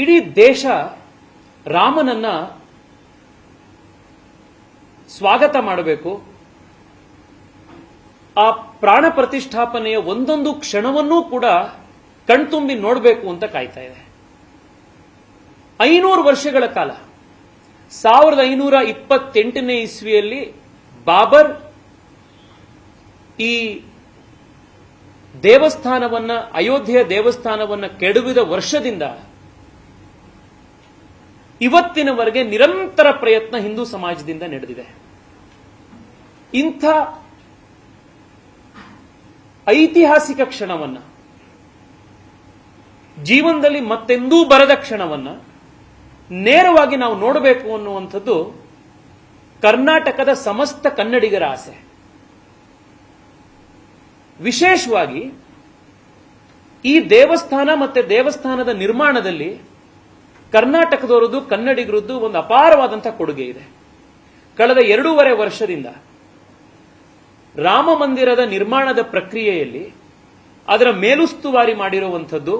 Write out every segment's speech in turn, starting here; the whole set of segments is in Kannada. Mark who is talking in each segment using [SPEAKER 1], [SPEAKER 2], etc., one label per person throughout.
[SPEAKER 1] ಇಡೀ ದೇಶ ರಾಮನನ್ನ ಸ್ವಾಗತ ಮಾಡಬೇಕು, ಆ ಪ್ರಾಣ ಪ್ರತಿಷ್ಠಾಪನೆಯ ಒಂದೊಂದು ಕ್ಷಣವನ್ನೂ ಕೂಡ ಕಣ್ತುಂಬಿ ನೋಡಬೇಕು ಅಂತ ಕಾಯ್ತಾ ಇದೆ. 500 ವರ್ಷಗಳ ಕಾಲ 1528ನೇ ಇಸ್ವಿಯಲ್ಲಿ ಬಾಬರ್ ಈ ದೇವಸ್ಥಾನವನ್ನ, ಅಯೋಧ್ಯೆಯ ದೇವಸ್ಥಾನವನ್ನ ಕೆಡವಿದ ವರ್ಷದಿಂದ ಇವತ್ತಿನವರೆಗೆ ನಿರಂತರ ಪ್ರಯತ್ನ ಹಿಂದೂ ಸಮಾಜದಿಂದ ನಡೆದಿದೆ. ಇಂಥ ಐತಿಹಾಸಿಕ ಕ್ಷಣವನ್ನ, ಜೀವನದಲ್ಲಿ ಮತ್ತೆಂದೂ ಬರದ ಕ್ಷಣವನ್ನ ನೇರವಾಗಿ ನಾವು ನೋಡಬೇಕು ಅನ್ನುವಂಥದ್ದು ಕರ್ನಾಟಕದ ಸಮಸ್ತ ಕನ್ನಡಿಗರ ಆಸೆ. ವಿಶೇಷವಾಗಿ ಈ ದೇವಸ್ಥಾನ ಮತ್ತೆ ದೇವಸ್ಥಾನದ ನಿರ್ಮಾಣದಲ್ಲಿ ಕರ್ನಾಟಕದವರದ್ದು, ಕನ್ನಡಿಗರದ್ದು ಒಂದು ಅಪಾರವಾದಂತಹ ಕೊಡುಗೆ ಇದೆ. ಕಳೆದ 2.5 ವರ್ಷದಿಂದ ರಾಮ ಮಂದಿರದ ನಿರ್ಮಾಣದ ಪ್ರಕ್ರಿಯೆಯಲ್ಲಿ ಅದರ ಮೇಲುಸ್ತುವಾರಿ ಮಾಡಿರುವಂಥದ್ದು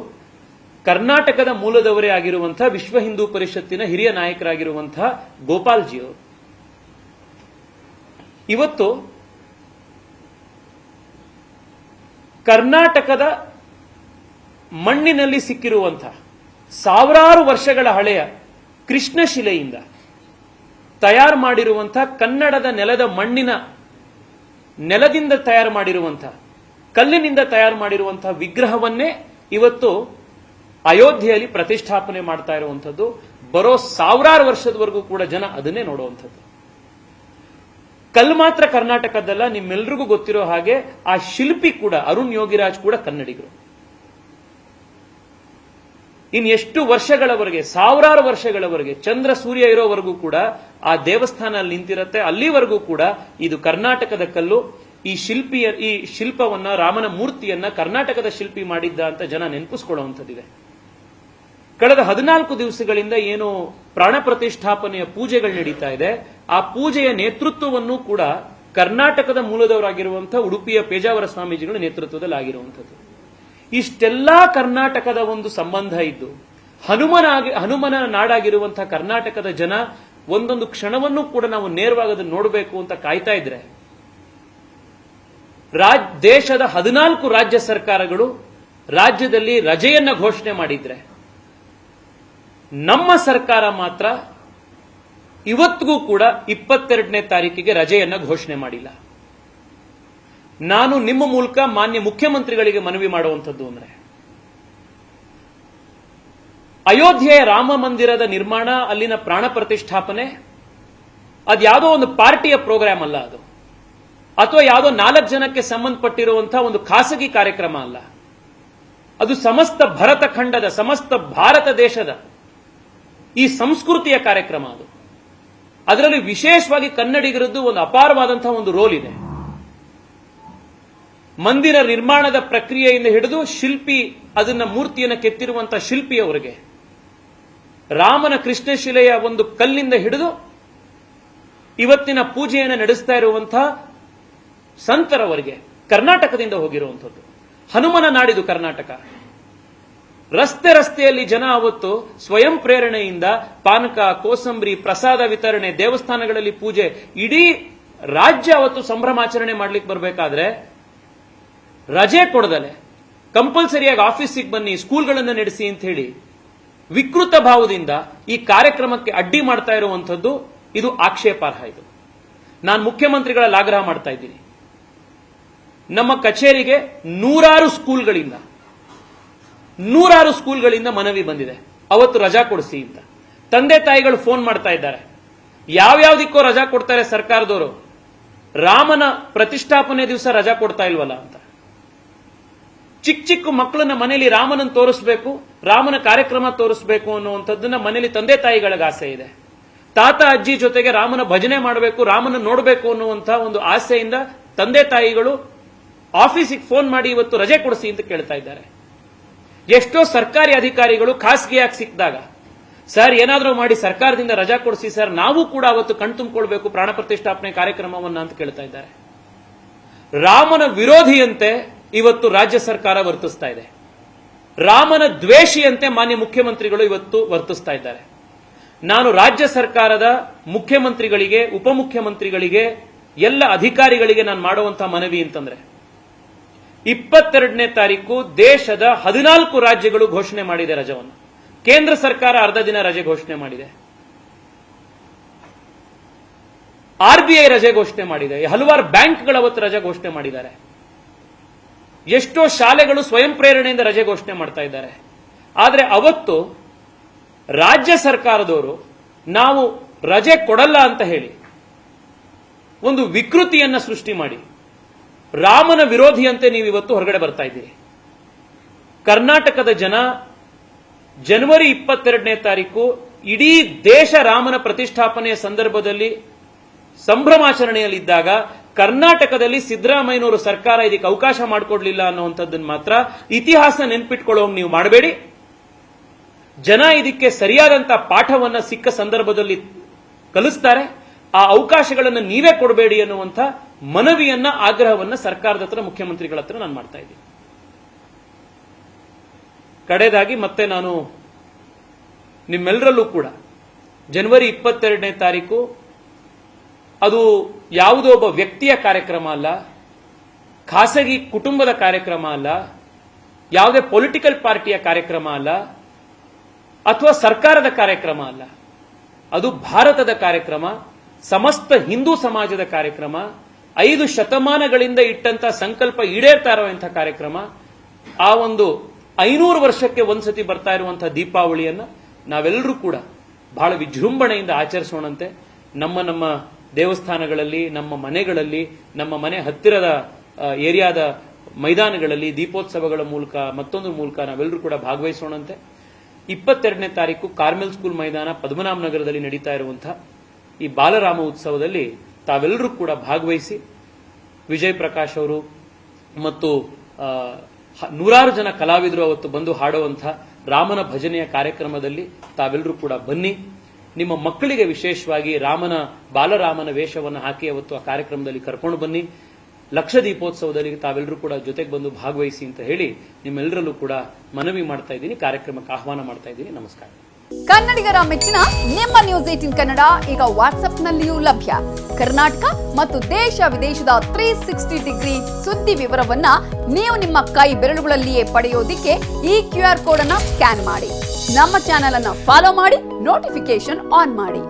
[SPEAKER 1] ಕರ್ನಾಟಕದ ಮೂಲದವರೇ ಆಗಿರುವಂತಹ ವಿಶ್ವ ಹಿಂದೂ ಪರಿಷತ್ತಿನ ಹಿರಿಯ ನಾಯಕರಾಗಿರುವಂತಹ ಗೋಪಾಲ್ಜಿಯವರು. ಇವತ್ತು ಕರ್ನಾಟಕದ ಮಣ್ಣಿನಲ್ಲಿ ಸಿಕ್ಕಿರುವಂತಹ ಸಾವಿರಾರು ವರ್ಷಗಳ ಹಳೆಯ ಕೃಷ್ಣಶಿಲೆಯಿಂದ ತಯಾರು ಮಾಡಿರುವಂತಹ ಕನ್ನಡದ ನೆಲದ ಮಣ್ಣಿನ ನೆಲದಿಂದ ತಯಾರು ಮಾಡಿರುವಂತಹ ಕಲ್ಲಿನಿಂದ ತಯಾರು ಮಾಡಿರುವಂತಹ ವಿಗ್ರಹವನ್ನೇ ಇವತ್ತು ಅಯೋಧ್ಯೆಯಲ್ಲಿ ಪ್ರತಿಷ್ಠಾಪನೆ ಮಾಡ್ತಾ ಇರುವಂಥದ್ದು. ಬರೋ ಸಾವಿರಾರು ವರ್ಷದವರೆಗೂ ಕೂಡ ಜನ ಅದನ್ನೇ ನೋಡುವಂಥದ್ದು. ಕಲ್ಲು ಮಾತ್ರ ಕರ್ನಾಟಕದಲ್ಲ, ನಿಮ್ಮೆಲ್ರಿಗೂ ಗೊತ್ತಿರೋ ಹಾಗೆ ಆ ಶಿಲ್ಪಿ ಕೂಡ, ಅರುಣ್ ಯೋಗಿರಾಜ್ ಕೂಡ ಕನ್ನಡಿಗರು. ಎಷ್ಟು ವರ್ಷಗಳವರೆಗೆ, ಸಾವಿರಾರು ವರ್ಷಗಳವರೆಗೆ, ಚಂದ್ರ ಸೂರ್ಯ ಇರೋವರೆಗೂ ಕೂಡ ಆ ದೇವಸ್ಥಾನ ಅಲ್ಲಿ ನಿಂತಿರುತ್ತೆ. ಅಲ್ಲಿವರೆಗೂ ಕೂಡ ಇದು ಕರ್ನಾಟಕದ ಕಲ್ಲು. ಈ ಶಿಲ್ಪವನ್ನ, ರಾಮನ ಮೂರ್ತಿಯನ್ನ ಕರ್ನಾಟಕದ ಶಿಲ್ಪಿ ಮಾಡಿದ್ದ ಅಂತ ಜನ ನೆನಪಿಸ್ಕೊಳ್ಳುವಂಥದ್ದಿದೆ. ಕಳೆದ 14 ದಿವಸಗಳಿಂದ ಏನು ಪ್ರಾಣ ಪ್ರತಿಷ್ಠಾಪನೆಯ ಪೂಜೆಗಳು ನಡೀತಾ ಇದೆ, ಆ ಪೂಜೆಯ ನೇತೃತ್ವವನ್ನು ಕೂಡ ಕರ್ನಾಟಕದ ಮೂಲದವರಾಗಿರುವಂತಹ ಉಡುಪಿಯ ಪೇಜಾವರ ಸ್ವಾಮೀಜಿಗಳ ನೇತೃತ್ವದಲ್ಲಿ ಆಗಿರುವಂಥದ್ದು. ಇಷ್ಟೆಲ್ಲಾ ಕರ್ನಾಟಕದ ಒಂದು ಸಂಬಂಧ ಇದ್ದು ಹನುಮನ ನಾಡಾಗಿರುವಂತಹ ಕರ್ನಾಟಕದ ಜನ ಒಂದೊಂದು ಕ್ಷಣವನ್ನು ಕೂಡ ನಾವು ನೇರವಾಗಿ ಅದನ್ನು ನೋಡಬೇಕು ಅಂತ ಕಾಯ್ತಾ ಇದ್ರೆ, ದೇಶದ 14 ರಾಜ್ಯ ಸರ್ಕಾರಗಳು ರಾಜ್ಯದಲ್ಲಿ ರಜೆಯನ್ನ ಘೋಷಣೆ ಮಾಡಿದ್ರೆ, ನಮ್ಮ ಸರ್ಕಾರ ಮಾತ್ರ ಇವತ್ತಿಗೂ ಕೂಡ 22ನೇ ತಾರೀಕಿಗೆ ರಜೆಯನ್ನ ಘೋಷಣೆ ಮಾಡಿಲ್ಲ. ನಾನು ನಿಮ್ಮ ಮೂಲಕ ಮಾನ್ಯ ಮುಖ್ಯಮಂತ್ರಿಗಳಿಗೆ ಮನವಿ ಮಾಡುವಂಥದ್ದು ಅಂದ್ರೆ, ಅಯೋಧ್ಯೆಯ ರಾಮ ಮಂದಿರದ ನಿರ್ಮಾಣ, ಅಲ್ಲಿನ ಪ್ರಾಣ ಪ್ರತಿಷ್ಠಾಪನೆ ಅದ್ಯಾವುದೋ ಒಂದು ಪಾರ್ಟಿಯ ಪ್ರೋಗ್ರಾಮ್ ಅಲ್ಲ ಅದು, ಅಥವಾ ಯಾವುದೋ 4 ಜನಕ್ಕೆ ಸಂಬಂಧಪಟ್ಟಿರುವಂತಹ ಒಂದು ಖಾಸಗಿ ಕಾರ್ಯಕ್ರಮ ಅಲ್ಲ. ಅದು ಸಮಸ್ತ ಭರತ ಖಂಡದ, ಸಮಸ್ತ ಭಾರತ ದೇಶದ ಈ ಸಂಸ್ಕೃತಿಯ ಕಾರ್ಯಕ್ರಮ ಅದು. ಅದರಲ್ಲಿ ವಿಶೇಷವಾಗಿ ಕನ್ನಡಿಗರದ್ದು ಒಂದು ಅಪಾರವಾದಂತಹ ಒಂದು ರೋಲ್ ಇದೆ. ಮಂದಿರ ನಿರ್ಮಾಣದ ಪ್ರಕ್ರಿಯೆಯಿಂದ ಹಿಡಿದು ಶಿಲ್ಪಿ, ಅದನ್ನ ಮೂರ್ತಿಯನ್ನು ಕೆತ್ತಿರುವಂತಹ ಶಿಲ್ಪಿಯವರಿಗೆ, ರಾಮನ ಕೃಷ್ಣಶಿಲೆಯ ಒಂದು ಕಲ್ಲಿಂದ ಹಿಡಿದು ಇವತ್ತಿನ ಪೂಜೆಯನ್ನು ನಡೆಸ್ತಾ ಇರುವಂತಹ ಸಂತರವರೆಗೆ ಕರ್ನಾಟಕದಿಂದ ಹೋಗಿರುವಂಥದ್ದು. ಹನುಮನ ನಾಡಿದು ಕರ್ನಾಟಕ. ರಸ್ತೆಯಲ್ಲಿ ಜನ ಅವತ್ತು ಸ್ವಯಂ ಪ್ರೇರಣೆಯಿಂದ ಪಾನಕ, ಕೋಸಂಬರಿ, ಪ್ರಸಾದ ವಿತರಣೆ, ದೇವಸ್ಥಾನಗಳಲ್ಲಿ ಪೂಜೆ, ಇಡೀ ರಾಜ್ಯ ಅವತ್ತು ಸಂಭ್ರಮಾಚರಣೆ ಮಾಡ್ಲಿಕ್ಕೆ ಬರಬೇಕಾದ್ರೆ ರಜೆ ಕೊಡದಲೆ ಕಂಪಲ್ಸರಿಯಾಗಿ ಆಫೀಸಿಗೆ ಬನ್ನಿ, ಸ್ಕೂಲ್ಗಳನ್ನು ನಡೆಸಿ ಅಂತ ಹೇಳಿ ವಿಕೃತ ಭಾವದಿಂದ ಈ ಕಾರ್ಯಕ್ರಮಕ್ಕೆ ಅಡ್ಡಿ ಮಾಡ್ತಾ ಇರುವಂಥದ್ದು ಇದು ಆಕ್ಷೇಪಾರ್ಹ. ಇದು ನಾನು ಮುಖ್ಯಮಂತ್ರಿಗಳಲ್ಲಿ ಆಗ್ರಹ ಮಾಡ್ತಾ ಇದ್ದೀನಿ. ನಮ್ಮ ಕಚೇರಿಗೆ ನೂರಾರು ಸ್ಕೂಲ್ಗಳಿಂದ ಮನವಿ ಬಂದಿದೆ, ಅವತ್ತು ರಜಾ ಕೊಡಿಸಿ ಅಂತ. ತಂದೆ ತಾಯಿಗಳು ಫೋನ್ ಮಾಡ್ತಾ ಇದ್ದಾರೆ, ಯಾವ್ಯಾವ್ದಕ್ಕೋ ರಜಾ ಕೊಡ್ತಾರೆ ಸರ್ಕಾರದವರು, ರಾಮನ ಪ್ರತಿಷ್ಠಾಪನೆ ದಿವಸ ರಜಾ ಕೊಡ್ತಾ ಇಲ್ವಲ್ಲ ಅಂತ. ಚಿಕ್ಕ ಮಕ್ಕಳನ್ನ ಮನೆಯಲ್ಲಿ ರಾಮನನ್ನು ತೋರಿಸಬೇಕು, ರಾಮನ ಕಾರ್ಯಕ್ರಮ ತೋರಿಸಬೇಕು ಅನ್ನುವಂಥದ್ದನ್ನ ಮನೆಯಲ್ಲಿ ತಂದೆ ತಾಯಿಗಳಿಗೆ ಆಸೆ ಇದೆ. ತಾತ ಅಜ್ಜಿ ಜೊತೆಗೆ ರಾಮನ ಭಜನೆ ಮಾಡಬೇಕು, ರಾಮನ ನೋಡಬೇಕು ಅನ್ನುವಂತಹ ಒಂದು ಆಸೆಯಿಂದ ತಂದೆ ತಾಯಿಗಳು ಆಫೀಸಿಗೆ ಫೋನ್ ಮಾಡಿ ಇವತ್ತು ರಜೆ ಕೊಡಿಸಿ ಅಂತ ಕೇಳ್ತಾ ಇದ್ದಾರೆ. ಎಷ್ಟೋ ಸರ್ಕಾರಿ ಅಧಿಕಾರಿಗಳು ಖಾಸಗಿಯಾಗಿ ಸಿಕ್ಕಿದಾಗ, ಸರ್ ಏನಾದರೂ ಮಾಡಿ ಸರ್ಕಾರದಿಂದ ರಜಾ ಕೊಡಿಸಿ ಸರ್, ನಾವು ಕೂಡ ಅವತ್ತು ಕಣ್ತುಂಬಿಕೊಳ್ಬೇಕು ಪ್ರಾಣ ಪ್ರತಿಷ್ಠಾಪನೆ ಕಾರ್ಯಕ್ರಮವನ್ನ ಅಂತ ಕೇಳ್ತಾ ಇದ್ದಾರೆ. ರಾಮನ ವಿರೋಧಿಯಂತೆ ಇವತ್ತು ರಾಜ್ಯ ಸರ್ಕಾರ ವರ್ತಿಸ್ತಾ ಇದೆ. ರಾಮನ ದ್ವೇಷಿಯಂತೆ ಮಾನ್ಯ ಮುಖ್ಯಮಂತ್ರಿಗಳು ಇವತ್ತು ವರ್ತಿಸ್ತಾ ಇದ್ದಾರೆ. ನಾನು ರಾಜ್ಯ ಸರ್ಕಾರದ ಮುಖ್ಯಮಂತ್ರಿಗಳಿಗೆ, ಉಪಮುಖ್ಯಮಂತ್ರಿಗಳಿಗೆ, ಎಲ್ಲ ಅಧಿಕಾರಿಗಳಿಗೆ ನಾನು ಮಾಡುವಂತಹ ಮನವಿ ಅಂತಂದ್ರೆ 22ನೇ ತಾರೀಕು ದೇಶದ 14 ರಾಜ್ಯಗಳು ಘೋಷಣೆ ಮಾಡಿದೆ ರಜವನ್ನು. ಕೇಂದ್ರ ಸರ್ಕಾರ ಅರ್ಧ ದಿನ ರಜೆ ಘೋಷಣೆ ಮಾಡಿದೆ. RBI ರಜೆ ಘೋಷಣೆ ಮಾಡಿದೆ. ಹಲವಾರು ಬ್ಯಾಂಕ್ಗಳ ಅವತ್ತು ರಜೆ ಘೋಷಣೆ ಮಾಡಿದ್ದಾರೆ. ಎಷ್ಟೋ ಶಾಲೆಗಳು ಸ್ವಯಂ ಪ್ರೇರಣೆಯಿಂದ ರಜೆ ಘೋಷಣೆ ಮಾಡ್ತಾ ಇದ್ದಾರೆ. ಆದರೆ ಅವತ್ತು ರಾಜ್ಯ ಸರ್ಕಾರದವರು ನಾವು ರಜೆ ಕೊಡಲ್ಲ ಅಂತ ಹೇಳಿ ಒಂದು ವಿಕೃತಿಯನ್ನ ಸೃಷ್ಟಿ ಮಾಡಿ ರಾಮನ ವಿರೋಧಿಯಂತೆ ನೀವು ಇವತ್ತು ಹೊರಗಡೆ ಬರ್ತಾ ಇದ್ದೀರಿ. ಕರ್ನಾಟಕದ ಜನ ಜನವರಿ 22ನೇ ತಾರೀಕು ಇಡೀ ದೇಶ ರಾಮನ ಪ್ರತಿಷ್ಠಾಪನೆಯ ಸಂದರ್ಭದಲ್ಲಿ ಸಂಭ್ರಮಾಚರಣೆಯಲ್ಲಿದ್ದಾಗ ಕರ್ನಾಟಕದಲ್ಲಿ ಸಿದ್ದರಾಮಯ್ಯನವರು ಸರ್ಕಾರ ಇದಕ್ಕೆ ಅವಕಾಶ ಮಾಡಿಕೊಡ್ಲಿಲ್ಲ ಅನ್ನುವಂಥದ್ದನ್ನು ಮಾತ್ರ ಇತಿಹಾಸ ನೆನ್ಪಿಟ್ಕೊಳ್ಳೋಂಗ್ ನೀವು ಮಾಡಬೇಡಿ. ಜನ ಇದಕ್ಕೆ ಸರಿಯಾದಂತಹ ಪಾಠವನ್ನ ಸಿಕ್ಕ ಸಂದರ್ಭದಲ್ಲಿ ಕಲಿಸ್ತಾರೆ. ಆ ಅವಕಾಶಗಳನ್ನು ನೀವೇ ಕೊಡಬೇಡಿ ಅನ್ನುವಂಥ ಮನವಿಯನ್ನ, ಆಗ್ರಹವನ್ನ ಸರ್ಕಾರದ ಹತ್ರ, ಮುಖ್ಯಮಂತ್ರಿಗಳ ಹತ್ರ ನಾನು ಮಾಡ್ತಾ ಇದ್ದೀನಿ. ಕಡೆದಾಗಿ ಮತ್ತೆ ನಾನು ನಿಮ್ಮೆಲ್ಲರಲ್ಲೂ ಕೂಡ ಜನವರಿ 22ನೇ ತಾರೀಕು ಅದು ಯಾವುದೋ ಒಬ್ಬ ವ್ಯಕ್ತಿಯ ಕಾರ್ಯಕ್ರಮ ಅಲ್ಲ, ಖಾಸಗಿ ಕುಟುಂಬದ ಕಾರ್ಯಕ್ರಮ ಅಲ್ಲ, ಯಾವುದೇ ಪೊಲಿಟಿಕಲ್ ಪಾರ್ಟಿಯ ಕಾರ್ಯಕ್ರಮ ಅಲ್ಲ, ಅಥವಾ ಸರ್ಕಾರದ ಕಾರ್ಯಕ್ರಮ ಅಲ್ಲ. ಅದು ಭಾರತದ ಕಾರ್ಯಕ್ರಮ, ಸಮಸ್ತ ಹಿಂದೂ ಸಮಾಜದ ಕಾರ್ಯಕ್ರಮ, 5 ಶತಮಾನಗಳಿಂದ ಇಟ್ಟಂತ ಸಂಕಲ್ಪ ಈಡೇರ್ತಾ ಇರುವಂತಹ ಕಾರ್ಯಕ್ರಮ. ಆ ಒಂದು 500 ವರ್ಷಕ್ಕೆ ಒಂದ್ಸತಿ ಬರ್ತಾ ಇರುವಂತಹ ದೀಪಾವಳಿಯನ್ನ ನಾವೆಲ್ಲರೂ ಕೂಡ ಬಹಳ ವಿಜೃಂಭಣೆಯಿಂದ ಆಚರಿಸೋಣಂತೆ. ನಮ್ಮ ದೇವಸ್ಥಾನಗಳಲ್ಲಿ, ನಮ್ಮ ಮನೆಗಳಲ್ಲಿ, ನಮ್ಮ ಮನೆ ಹತ್ತಿರದ ಏರಿಯಾದ ಮೈದಾನಗಳಲ್ಲಿ ದೀಪೋತ್ಸವಗಳ ಮೂಲಕ, ಮತ್ತೊಂದು ಮೂಲಕ ನಾವೆಲ್ಲರೂ ಕೂಡ ಭಾಗವಹಿಸೋಣಂತೆ. 22ನೇ ತಾರೀಕು ಕಾರ್ಮೆಲ್ ಸ್ಕೂಲ್ ಮೈದಾನ, ಪದ್ಮನಾಭ ನಗರದಲ್ಲಿ ನಡೀತಾ ಇರುವಂತಹ ಈ ಬಾಲರಾಮ ಉತ್ಸವದಲ್ಲಿ ತಾವೆಲ್ಲರೂ ಕೂಡ ಭಾಗವಹಿಸಿ ವಿಜಯ್ ಪ್ರಕಾಶ್ ಅವರು ಮತ್ತು 100 ಜನ ಕಲಾವಿದರು ಅವತ್ತು ಬಂದು ಹಾಡುವಂತಹ ರಾಮನ ಭಜನೆಯ ಕಾರ್ಯಕ್ರಮದಲ್ಲಿ ತಾವೆಲ್ಲರೂ ಕೂಡ ಬನ್ನಿ. ನಿಮ್ಮ ಮಕ್ಕಳಿಗೆ ವಿಶೇಷವಾಗಿ ಬಾಲರಾಮನ ವೇಷವನ್ನು ಹಾಕಿ ಅವತ್ತು ಆ ಕಾರ್ಯಕ್ರಮದಲ್ಲಿ ಕರ್ಕೊಂಡು ಬನ್ನಿ. ಲಕ್ಷ ದೀಪೋತ್ಸವದಲ್ಲಿ ತಾವೆಲ್ಲರೂ ಕೂಡ ಜೊತೆಗೆ ಬಂದು ಭಾಗವಹಿಸಿ ಅಂತ ಹೇಳಿ ನಿಮ್ಮೆಲ್ಲರಲ್ಲೂ ಕೂಡ ಮನವಿ ಮಾಡ್ತಾ ಇದ್ದೀನಿ, ಕಾರ್ಯಕ್ರಮಕ್ಕೆ ಆಹ್ವಾನ ಮಾಡ್ತಾ ಇದ್ದೀನಿ. ನಮಸ್ಕಾರ.
[SPEAKER 2] ಕನ್ನಡಿಗರ ಮೆಚ್ಚಿನ ನಿಮ್ಮ ನ್ಯೂಸ್ 18 ಕನ್ನಡ ಈಗ ವಾಟ್ಸ್ಆಪ್ನಲ್ಲಿಯೂ ಲಭ್ಯ. ಕರ್ನಾಟಕ ಮತ್ತು ದೇಶ ವಿದೇಶದ 360 ಡಿಗ್ರಿ ಸುದ್ದಿ ವಿವರವನ್ನ ನೀವು ನಿಮ್ಮ ಕೈ ಬೆರಳುಗಳಲ್ಲಿಯೇ ಪಡೆಯೋದಿಕ್ಕೆ ಈ QR ಕೋಡ್ ಅನ್ನ ಸ್ಕ್ಯಾನ್ ಮಾಡಿ. ನಮ್ಮ ಚಾನೆಲ್ ಅನ್ನ ಫಾಲೋ ಮಾಡಿ, ನೋಟಿಫಿಕೇಶನ್ ಆನ್ ಮಾಡಿ.